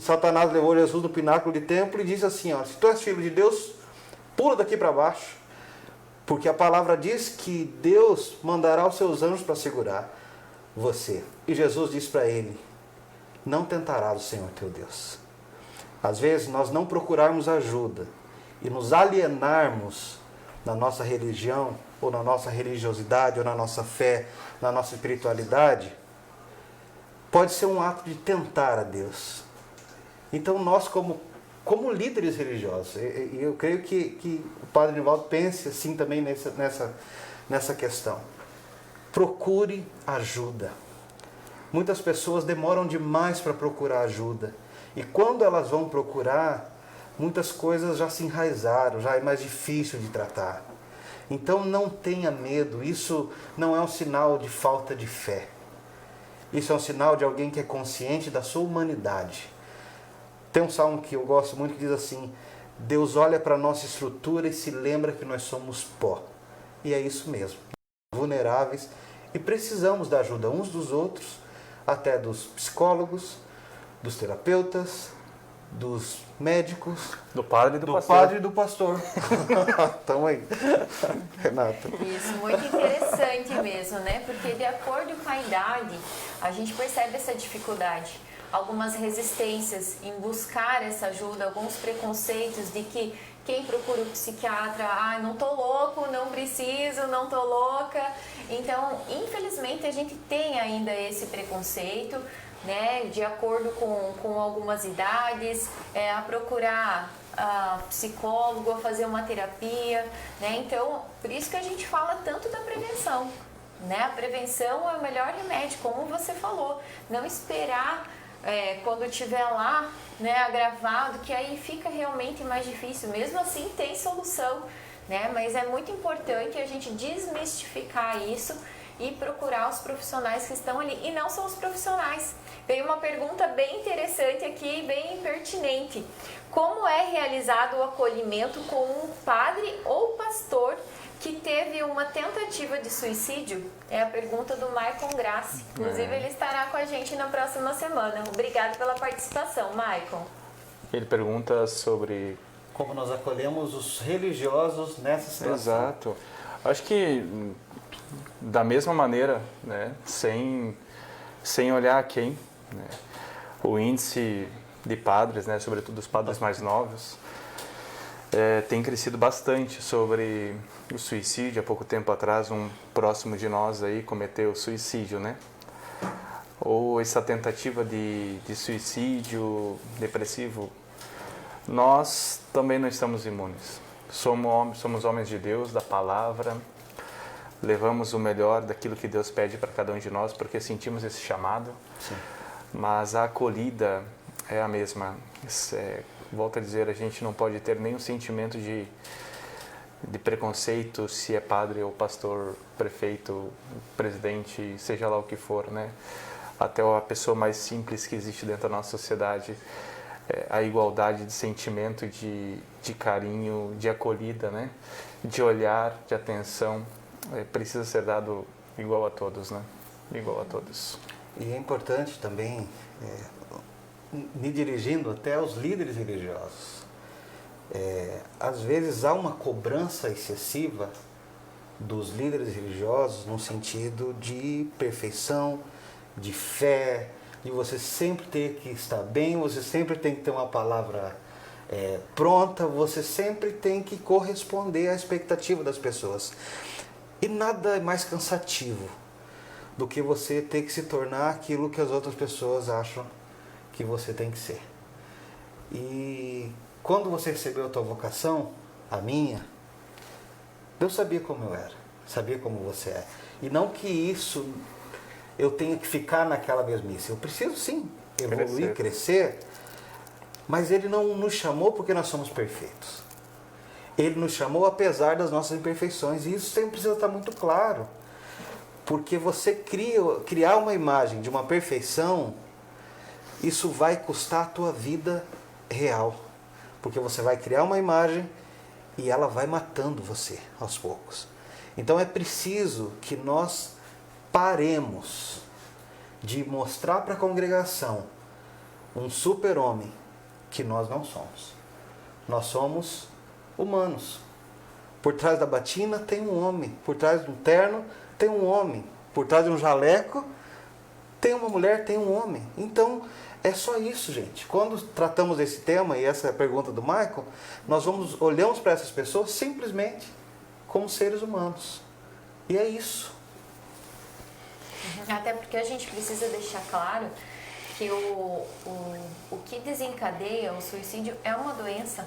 Satanás levou Jesus no pináculo do templo e disse assim, ó, se tu és filho de Deus, pula daqui para baixo, porque a palavra diz que Deus mandará os seus anjos para segurar você. E Jesus disse para ele, não tentarás o Senhor teu Deus. Às vezes nós não procurarmos ajuda e nos alienarmos na nossa religião, ou na nossa religiosidade, ou na nossa fé, na nossa espiritualidade, pode ser um ato de tentar a Deus. Então nós como líderes religiosos, e eu creio que o Padre Nivaldo pense assim também nessa questão. Procure ajuda. Muitas pessoas demoram demais para procurar ajuda. E quando elas vão procurar, muitas coisas já se enraizaram, já é mais difícil de tratar. Então não tenha medo, isso não é um sinal de falta de fé. Isso é um sinal de alguém que é consciente da sua humanidade. Tem um salmo que eu gosto muito que diz assim: Deus olha para a nossa estrutura e se lembra que nós somos pó. E é isso mesmo, vulneráveis, e precisamos da ajuda uns dos outros, até dos psicólogos, dos terapeutas, dos médicos, Do padre e do pastor. padre e do pastor. Tamo aí, Renata. Isso, muito interessante mesmo, né? Porque de acordo com a idade, a gente percebe essa dificuldade. Algumas resistências em buscar essa ajuda, alguns preconceitos de que quem procura o psiquiatra, não tô louco, não preciso, não tô louca. Então, infelizmente, a gente tem ainda esse preconceito, né, de acordo com algumas idades, a procurar psicólogo, a fazer uma terapia, né? Então, por isso que a gente fala tanto da prevenção, né? A prevenção é o melhor remédio, como você falou. Não esperar quando estiver lá, né, agravado, que aí fica realmente mais difícil. Mesmo assim, tem solução, né? Mas é muito importante a gente desmistificar isso e procurar os profissionais que estão ali. E não são os profissionais. Veio uma pergunta bem interessante aqui, bem pertinente. Como é realizado o acolhimento com um padre ou pastor que teve uma tentativa de suicídio? É a pergunta do Maicon Grassi. Inclusive, ele estará com a gente na próxima semana. Obrigado pela participação, Maicon. Ele pergunta sobre... Como nós acolhemos os religiosos nessa situação. Exato. Acho que da mesma maneira, né, sem olhar a quem, né, o índice de padres, né, sobretudo os padres mais novos, tem crescido bastante sobre o suicídio. Há pouco tempo atrás, um próximo de nós aí cometeu suicídio, né? Ou essa tentativa de suicídio depressivo. Nós também não estamos imunes. Somos homens de Deus, da palavra, levamos o melhor daquilo que Deus pede para cada um de nós, porque sentimos esse chamado. Sim. Mas a acolhida é a mesma. Volto a dizer, a gente não pode ter nenhum sentimento de preconceito se é padre ou pastor, prefeito, presidente, seja lá o que for, né? Até a pessoa mais simples que existe dentro da nossa sociedade. A igualdade de sentimento, de carinho, de acolhida, né? De olhar, de atenção, precisa ser dado igual a todos, né? Igual a todos. E é importante também, me dirigindo até aos líderes religiosos, às vezes há uma cobrança excessiva dos líderes religiosos no sentido de perfeição, de fé, de você sempre ter que estar bem, você sempre tem que ter uma palavra pronta, você sempre tem que corresponder à expectativa das pessoas. E nada é mais cansativo do que você ter que se tornar aquilo que as outras pessoas acham que você tem que ser. E quando você recebeu a tua vocação, a minha, Deus sabia como eu era, sabia como você é. E não que isso eu tenha que ficar naquela mesmice. Eu preciso sim evoluir, crescer, mas Ele não nos chamou porque nós somos perfeitos. Ele nos chamou apesar das nossas imperfeições, e isso sempre precisa estar muito claro. Porque você criar uma imagem de uma perfeição, isso vai custar a tua vida real. Porque você vai criar uma imagem e ela vai matando você aos poucos. Então é preciso que nós paremos de mostrar para a congregação um super-homem que nós não somos. Nós somos humanos. Por trás da batina tem um homem, por trás de um terno tem um homem, por trás de um jaleco tem uma mulher, tem um homem. Então é só isso, gente. Quando tratamos desse tema, e essa é a pergunta do Michael, nós olhamos para essas pessoas simplesmente como seres humanos. E é isso. Até porque a gente precisa deixar claro que o que desencadeia o suicídio é uma doença,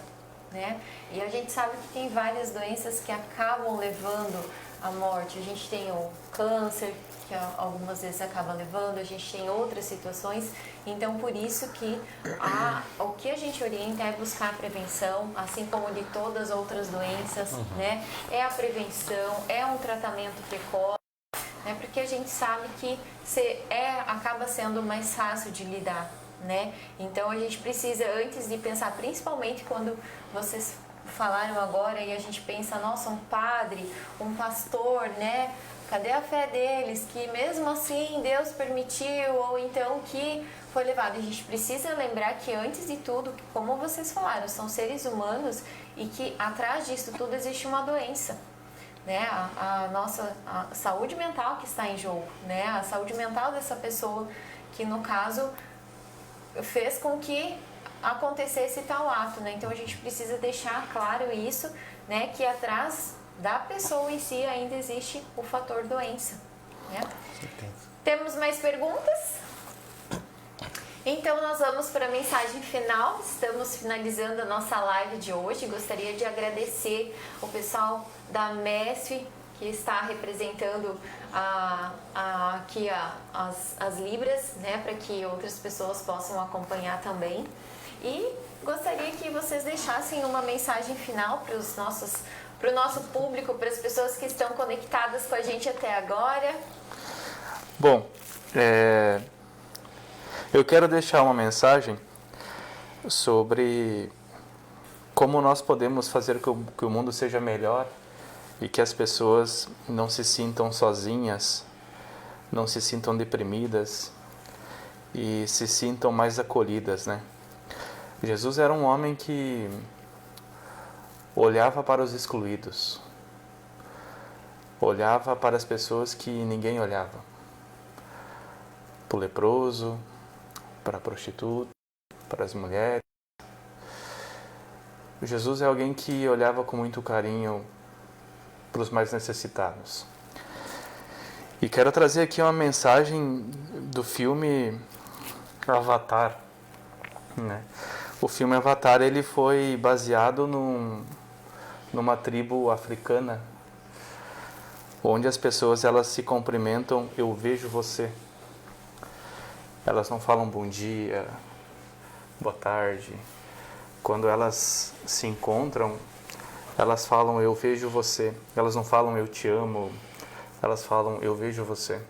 né? E a gente sabe que tem várias doenças que acabam levando à morte. A gente tem o câncer, que algumas vezes acaba levando, a gente tem outras situações. Então, por isso que o que a gente orienta é buscar a prevenção, assim como de todas as outras doenças, né? É a prevenção, é um tratamento precoce, né? Porque a gente sabe que acaba sendo mais fácil de lidar, né? Então, a gente precisa, antes de pensar, principalmente quando vocês falaram agora e a gente pensa, nossa, um padre, um pastor, né? Cadê a fé deles? Que mesmo assim Deus permitiu, ou então que foi levado. A gente precisa lembrar que antes de tudo, como vocês falaram, são seres humanos e que atrás disso tudo existe uma doença, né? A nossa saúde mental que está em jogo, né? A saúde mental dessa pessoa que, no caso, fez com que acontecesse tal ato, né? Então a gente precisa deixar claro isso, né? Que atrás da pessoa em si ainda existe o fator doença, né? Temos mais perguntas? Então nós vamos para a mensagem final. Estamos finalizando a nossa live de hoje. Gostaria de agradecer o pessoal da MESF que está representando aqui as Libras, né, para que outras pessoas possam acompanhar também. E gostaria que vocês deixassem uma mensagem final para o nosso público, para as pessoas que estão conectadas com a gente até agora. Bom, eu quero deixar uma mensagem sobre como nós podemos fazer que o mundo seja melhor e que as pessoas não se sintam sozinhas, não se sintam deprimidas e se sintam mais acolhidas, né? Jesus era um homem que olhava para os excluídos, olhava para as pessoas que ninguém olhava, para o leproso, para a prostituta, para as mulheres. Jesus é alguém que olhava com muito carinho para os mais necessitados. E quero trazer aqui uma mensagem do filme Avatar, né? O filme Avatar, ele foi baseado numa tribo africana, onde as pessoas elas se cumprimentam, eu vejo você. Elas não falam bom dia, boa tarde. Quando elas se encontram, elas falam eu vejo você. Elas não falam eu te amo, elas falam eu vejo você.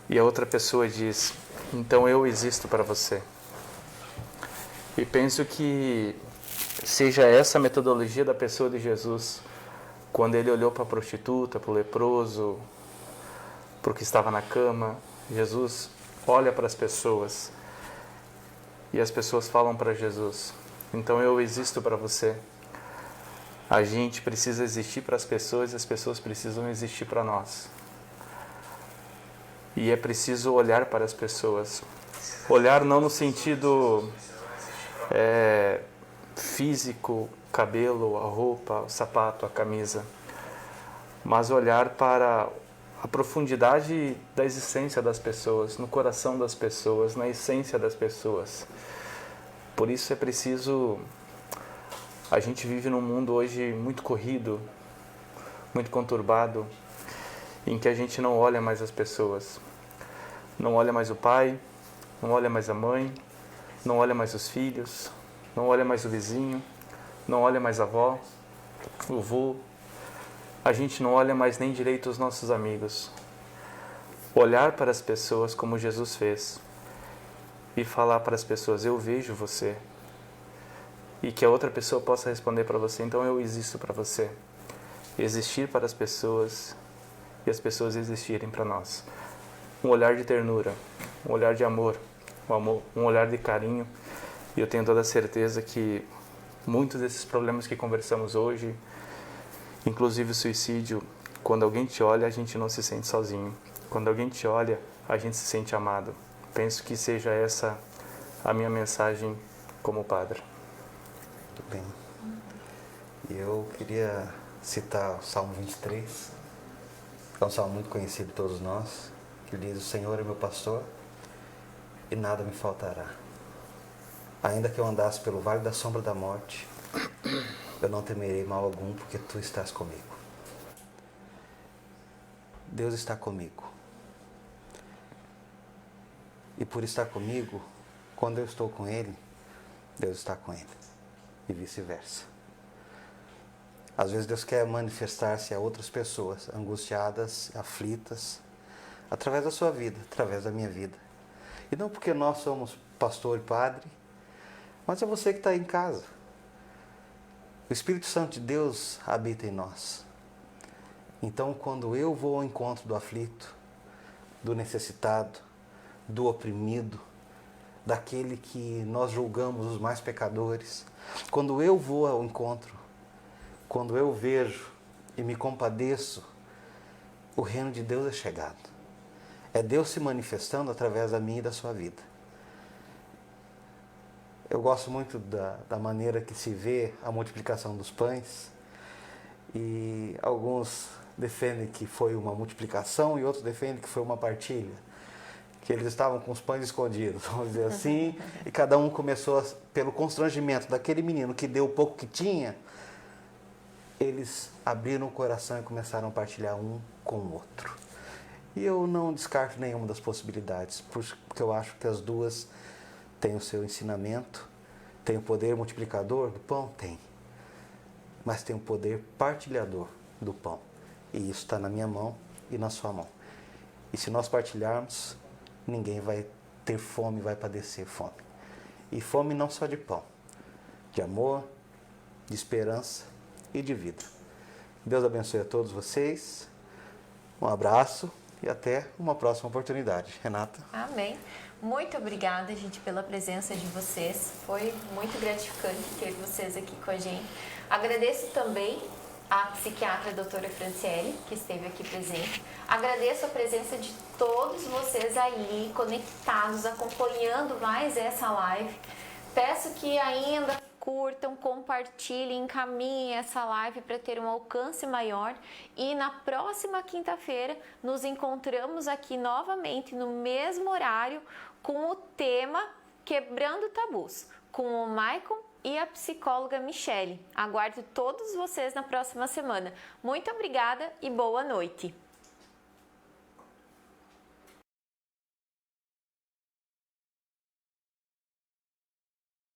E a outra pessoa diz, então eu existo para você. E penso que seja essa a metodologia da pessoa de Jesus, quando ele olhou para a prostituta, para o leproso, para o que estava na cama. Jesus olha para as pessoas e as pessoas falam para Jesus, então eu existo para você. A gente precisa existir para as pessoas e as pessoas precisam existir para nós. E é preciso olhar para as pessoas. Olhar não no sentido físico, cabelo, a roupa, o sapato, a camisa, mas olhar para a profundidade da existência das pessoas, no coração das pessoas, na essência das pessoas. Por isso é preciso... A gente vive num mundo hoje muito corrido, muito conturbado, em que a gente não olha mais as pessoas. Não olha mais o pai, não olha mais a mãe, não olha mais os filhos, não olha mais o vizinho, não olha mais a avó, o vô. A gente não olha mais nem direito os nossos amigos. Olhar para as pessoas como Jesus fez e falar para as pessoas, eu vejo você. E que a outra pessoa possa responder para você, então eu existo para você. Existir para as pessoas e as pessoas existirem para nós. Um olhar de ternura, um olhar de amor, um olhar de carinho. E eu tenho toda a certeza que muitos desses problemas que conversamos hoje, inclusive o suicídio, quando alguém te olha, a gente não se sente sozinho. Quando alguém te olha, a gente se sente amado. Penso que seja essa a minha mensagem como padre. Muito bem. Eu queria citar o Salmo 23, que é um salmo muito conhecido de todos nós, que diz, o Senhor é meu pastor e nada me faltará. Ainda que eu andasse pelo vale da sombra da morte, eu não temerei mal algum, porque tu estás comigo. Deus está comigo. E por estar comigo, quando eu estou com Ele, Deus está com Ele. E vice-versa. Às vezes Deus quer manifestar-se a outras pessoas, angustiadas, aflitas, através da sua vida, através da minha vida. E não porque nós somos pastor e padre, mas é você que está em casa. O Espírito Santo de Deus habita em nós. Então, quando eu vou ao encontro do aflito, do necessitado, do oprimido, daquele que nós julgamos os mais pecadores, quando eu vou ao encontro, quando eu vejo e me compadeço, o reino de Deus é chegado. É Deus se manifestando através da minha e da sua vida. Eu gosto muito da maneira que se vê a multiplicação dos pães, e alguns defendem que foi uma multiplicação e outros defendem que foi uma partilha, que eles estavam com os pães escondidos, vamos dizer assim, e cada um começou, pelo constrangimento daquele menino que deu o pouco que tinha, eles abriram o coração e começaram a partilhar um com o outro. E eu não descarto nenhuma das possibilidades, porque eu acho que as duas têm o seu ensinamento. Tem o poder multiplicador do pão? Tem. Mas tem o poder partilhador do pão. E isso está na minha mão e na sua mão. E se nós partilharmos, ninguém vai ter fome, vai padecer fome. E fome não só de pão, de amor, de esperança e de vida. Deus abençoe a todos vocês. Um abraço e até uma próxima oportunidade. Renata? Amém. Muito obrigada, gente, pela presença de vocês. Foi muito gratificante ter vocês aqui com a gente. Agradeço também a psiquiatra doutora Franciele, que esteve aqui presente. Agradeço a presença de todos vocês aí, conectados, acompanhando mais essa live. Peço que ainda curtam, compartilhem, encaminhem essa live para ter um alcance maior. E na próxima quinta-feira nos encontramos aqui novamente no mesmo horário com o tema Quebrando Tabus, com o Maicon e a psicóloga Michele. Aguardo todos vocês na próxima semana. Muito obrigada e boa noite!